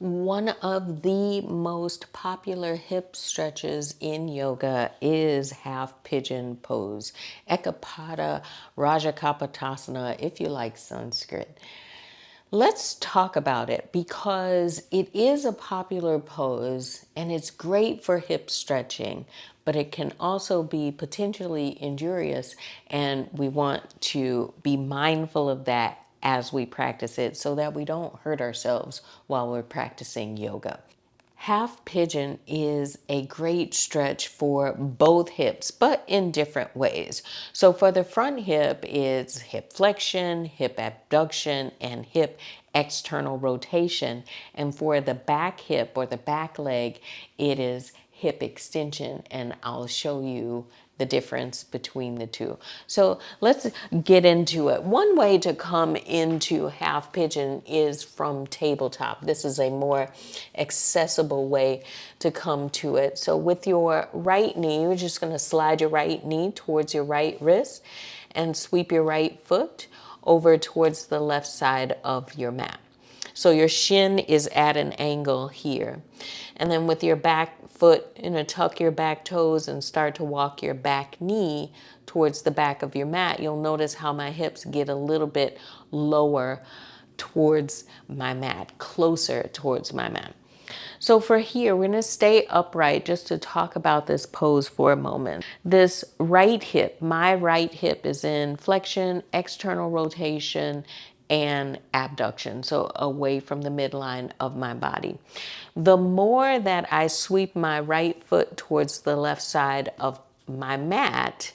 One of the most popular hip stretches in yoga is half pigeon pose. Eka Pada Rajakapotasana, if you like Sanskrit. Let's talk about it because it is a popular pose and it's great for hip stretching, but it can also be potentially injurious, and we want to be mindful of that as we practice it so that we don't hurt ourselves while we're practicing yoga. Half pigeon is a great stretch for both hips, but in different ways. So for the front hip, it's hip flexion, hip abduction, and hip external rotation. And for the back hip or the back leg, it is hip extension, and I'll show you the difference between the two. So let's get into it. One way to come into half pigeon is from tabletop. This is a more accessible way to come to it. So with your right knee, you're just going to slide your right knee towards your right wrist and sweep your right foot over towards the left side of your mat. So your shin is at an angle here. And then with your back foot, tuck your back toes and start to walk your back knee towards the back of your mat. You'll notice how my hips get a little bit lower towards my mat, closer towards my mat. So for here, we're going to stay upright just to talk about this pose for a moment. This right hip, my right hip is in flexion, external rotation, and abduction, so away from the midline of my body. The more that I sweep my right foot towards the left side of my mat,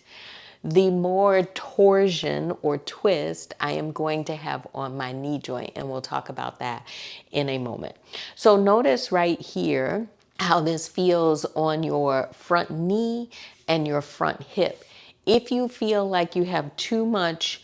the more torsion or twist I am going to have on my knee joint. And we'll talk about that in a moment. So notice right here how this feels on your front knee and your front hip. If you feel like you have too much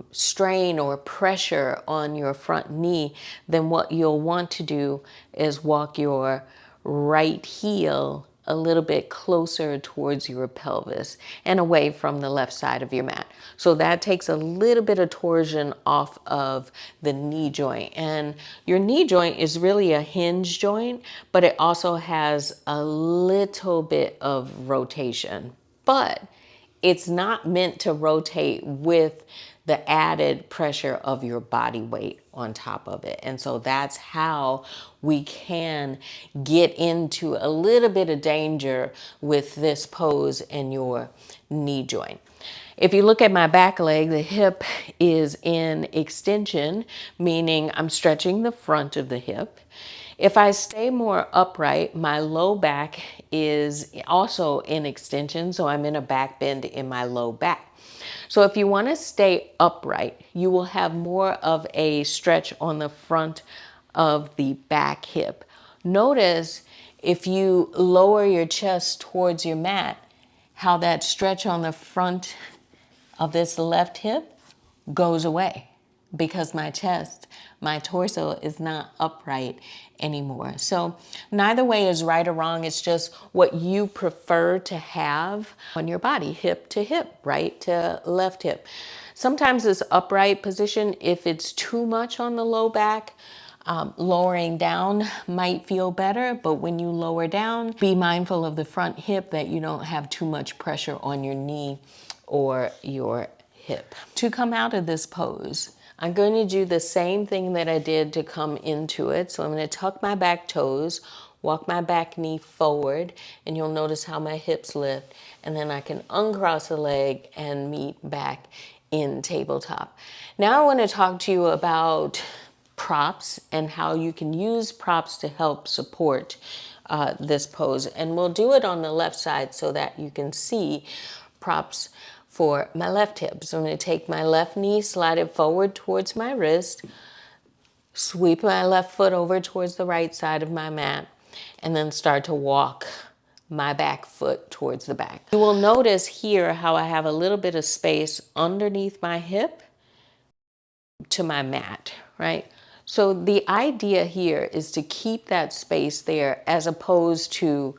strain or pressure on your front knee, then what you'll want to do is walk your right heel a little bit closer towards your pelvis and away from the left side of your mat. So that takes a little bit of torsion off of the knee joint. And your knee joint is really a hinge joint, but it also has a little bit of rotation. But it's not meant to rotate with the added pressure of your body weight on top of it. And so that's how we can get into a little bit of danger with this pose and your knee joint. If you look at my back leg, the hip is in extension, meaning I'm stretching the front of the hip. If I stay more upright, my low back is also in extension, so I'm in a back bend in my low back. So if you want to stay upright, you will have more of a stretch on the front of the back hip. Notice if you lower your chest towards your mat, how that stretch on the front of this left hip goes away because my chest, my torso is not upright anymore. So neither way is right or wrong. It's just what you prefer to have on your body, hip to hip, right to left hip. Sometimes this upright position, if it's too much on the low back, lowering down might feel better, but when you lower down, be mindful of the front hip that you don't have too much pressure on your knee or your hip. To come out of this pose, I'm going to do the same thing that I did to come into it. So I'm going to tuck my back toes, walk my back knee forward, and you'll notice how my hips lift. And then I can uncross the leg and meet back in tabletop. Now I want to talk to you about props and how you can use props to help support this pose. And we'll do it on the left side so that you can see props for my left hip. So I'm going to take my left knee, slide it forward towards my wrist, sweep my left foot over towards the right side of my mat, and then start to walk my back foot towards the back. You will notice here how I have a little bit of space underneath my hip to my mat, right? So the idea here is to keep that space there as opposed to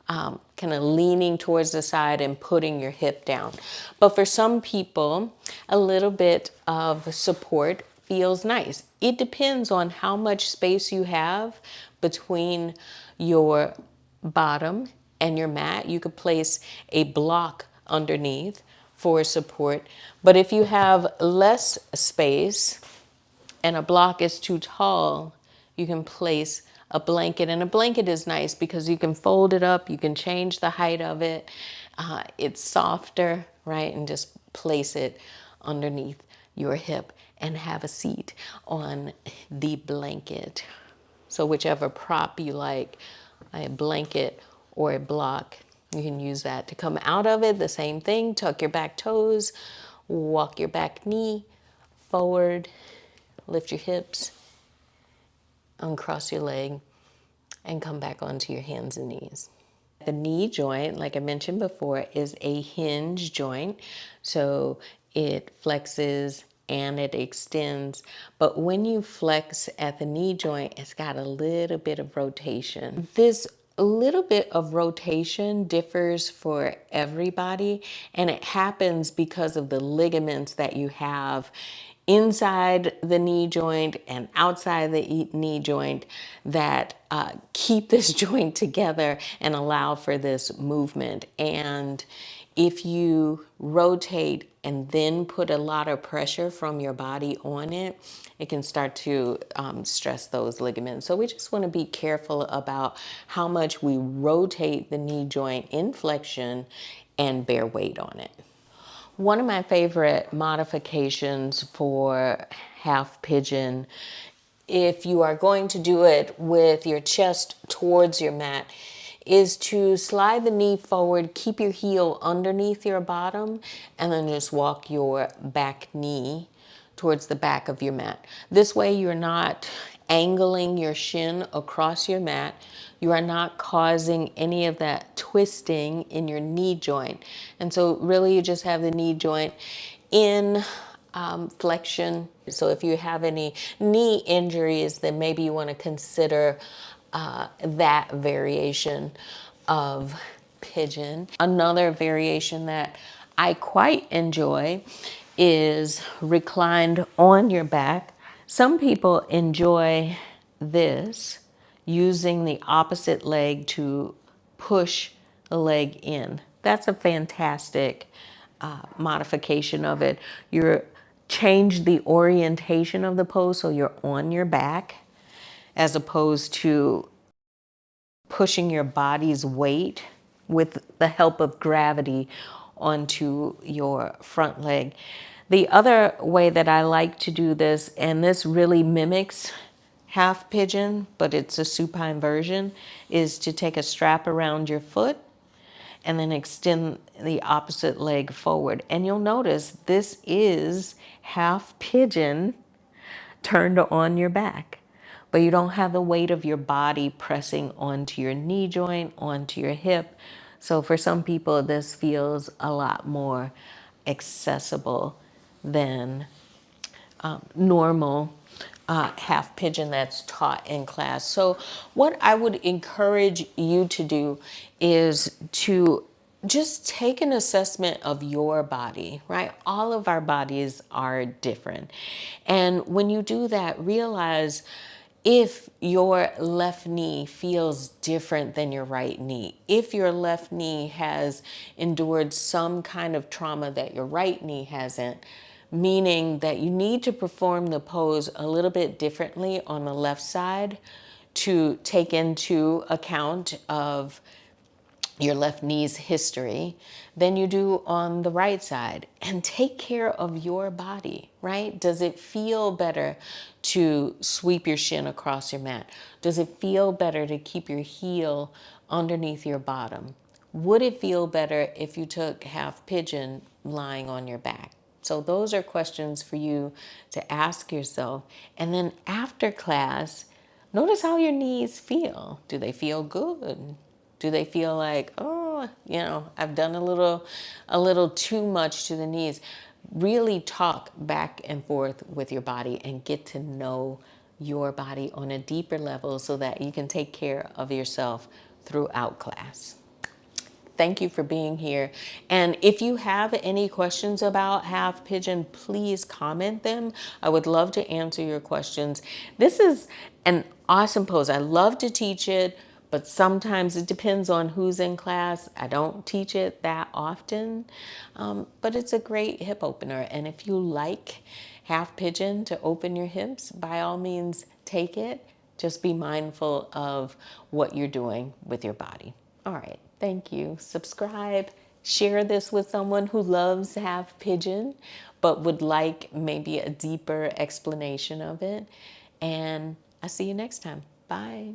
kind of leaning towards the side and putting your hip down. But for some people, a little bit of support feels nice. It depends on how much space you have between your bottom and your mat. You could place a block underneath for support. But if you have less space and a block is too tall, you can place a blanket. And a blanket is nice because you can fold it up, you can change the height of it. It's softer, right? And just place it underneath your hip and have a seat on the blanket. So whichever prop you like, a blanket or a block, you can use that to come out of it. The same thing, tuck your back toes, walk your back knee forward, lift your hips, uncross your leg, and come back onto your hands and knees. The knee joint, like I mentioned before, is a hinge joint. So it flexes and it extends. But when you flex at the knee joint, it's got a little bit of rotation. This little bit of rotation differs for everybody, and it happens because of the ligaments that you have inside the knee joint and outside the knee joint that keep this joint together and allow for this movement. And if you rotate and then put a lot of pressure from your body on it, it can start to stress those ligaments. So we just want to be careful about how much we rotate the knee joint in flexion and bear weight on it. One of my favorite modifications for half pigeon, if you are going to do it with your chest towards your mat, is to slide the knee forward, keep your heel underneath your bottom, and then just walk your back knee towards the back of your mat. This way you're not angling your shin across your mat. You are not causing any of that twisting in your knee joint. And so really you just have the knee joint in flexion. So if you have any knee injuries, then maybe you want to consider that variation of pigeon. Another variation that I quite enjoy is reclined on your back. Some people enjoy this, using the opposite leg to push the leg in. That's a fantastic modification of it. You're change the orientation of the pose so you're on your back as opposed to pushing your body's weight with the help of gravity onto your front leg. The other way that I like to do this, and this really mimics half pigeon, but it's a supine version, is to take a strap around your foot and then extend the opposite leg forward. And you'll notice this is half pigeon turned on your back, but you don't have the weight of your body pressing onto your knee joint, onto your hip. So for some people, this feels a lot more accessible than normal half pigeon that's taught in class. So what I would encourage you to do is to just take an assessment of your body, right? All of our bodies are different. And when you do that, realize if your left knee feels different than your right knee, if your left knee has endured some kind of trauma that your right knee hasn't, meaning that you need to perform the pose a little bit differently on the left side to take into account of your left knee's history than you do on the right side. And take care of your body, right? Does it feel better to sweep your shin across your mat? Does it feel better to keep your heel underneath your bottom? Would it feel better if you took half pigeon lying on your back? So those are questions for you to ask yourself. And then after class, notice how your knees feel. Do they feel good? Do they feel like, oh, I've done a little too much to the knees? Really talk back and forth with your body and get to know your body on a deeper level so that you can take care of yourself throughout class. Thank you for being here. And if you have any questions about half pigeon, please comment them. I would love to answer your questions. This is an awesome pose. I love to teach it, but sometimes it depends on who's in class. I don't teach it that often, but it's a great hip opener. And if you like half pigeon to open your hips, by all means, take it. Just be mindful of what you're doing with your body. All right, thank you. Subscribe, share this with someone who loves half pigeon, but would like maybe a deeper explanation of it. And I'll see you next time. Bye.